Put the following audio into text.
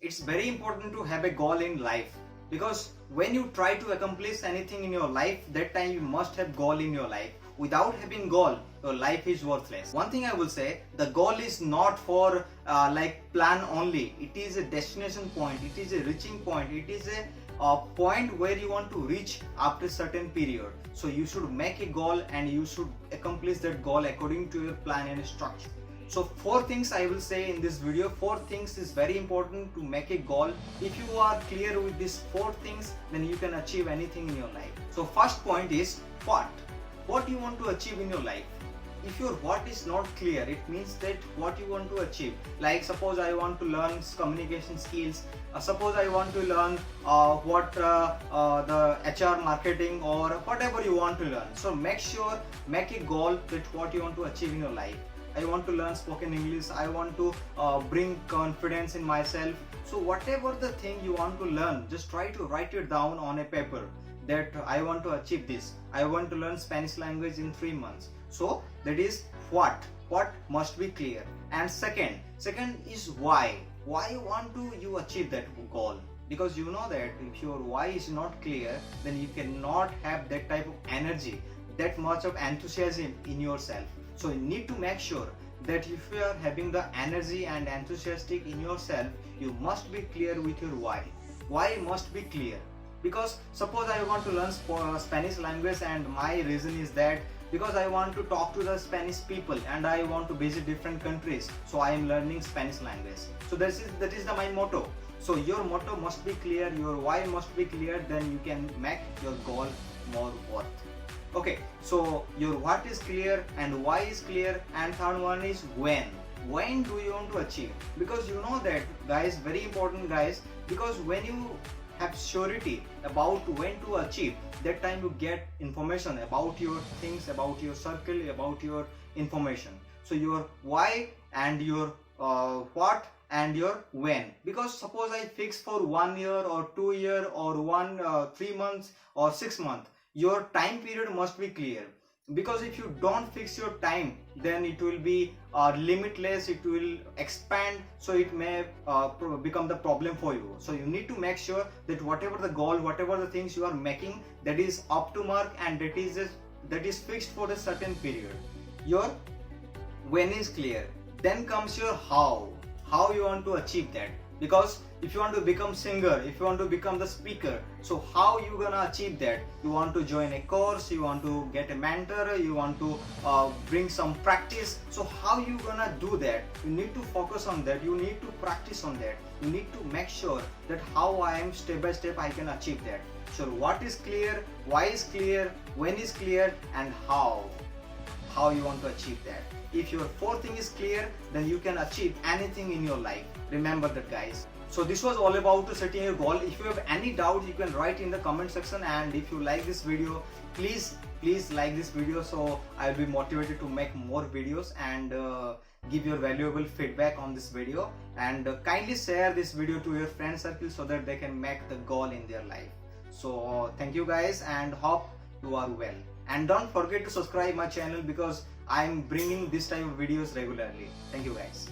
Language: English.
it's very important to have a goal in life, because when you try to accomplish anything in your life, that time you must have goal in your life. Without having goal, your life is worthless. One thing I will say, the goal is not for like plan only. It is a destination point, it is a reaching point, it is a point where you want to reach after a certain period. So you should make a goal and you should accomplish that goal according to your plan and structure. So 4 things I will say in this video. 4 things is very important to make a goal. If you are clear with these 4 things, then you can achieve anything in your life. So first point is what you want to achieve in your life. If your what is not clear, it means that what you want to achieve. Like suppose I want to learn communication skills, suppose I want to learn the HR marketing, or whatever you want to learn. So make a goal that what you want to achieve in your life. I want to learn spoken English, I want to bring confidence in myself. So whatever the thing you want to learn, just try to write it down on a paper that I want to achieve this. I want to learn Spanish language in 3 months. So that is what must be clear. And second is why want you achieve that goal. Because you know that if your why is not clear, then you cannot have that type of energy, that much of enthusiasm in yourself. So you need to make sure that if you are having the energy and enthusiastic in yourself, you must be clear with your why. Why must be clear. Because suppose I want to learn Spanish language, and my reason is that because I want to talk to the Spanish people and I want to visit different countries, so I am learning Spanish language. So that is my motto. So your motto must be clear, your why must be clear, then you can make your goal more worth. Okay, so your what is clear and why is clear, and third one is when do you want to achieve. Because you know that, guys, very important guys, because when you have surety about when to achieve, that time you get information about your things, about your circle, about your information. So your why and your what and your when. Because suppose I fix for 1 year or 2 year or 3 months or 6 months, your time period must be clear. Because if you don't fix your time, then it will be limitless, it will expand, so it may become the problem for you. So you need to make sure that whatever the goal, whatever the things you are making, that is up to mark and that is fixed for a certain period. Your when is clear. Then comes your how you want to achieve that. Because if you want to become singer, if you want to become the speaker, so how you gonna achieve that? You want to join a course, you want to get a mentor, you want to bring some practice. So how you gonna do that? You need to focus on that, you need to practice on that, you need to make sure that how I am step by step I can achieve that. So what is clear, why is clear, when is clear, and how you want to achieve that. If your 4th thing is clear, then you can achieve anything in your life. Remember that, guys. So this was all about setting your goal. If you have any doubt, you can write in the comment section, and if you like this video, please like this video, so I will be motivated to make more videos and give your valuable feedback on this video, and kindly share this video to your friend circle so that they can make the goal in their life. So thank you guys, and hope you are well. And don't forget to subscribe my channel, because I am bringing this type of videos regularly. Thank you guys.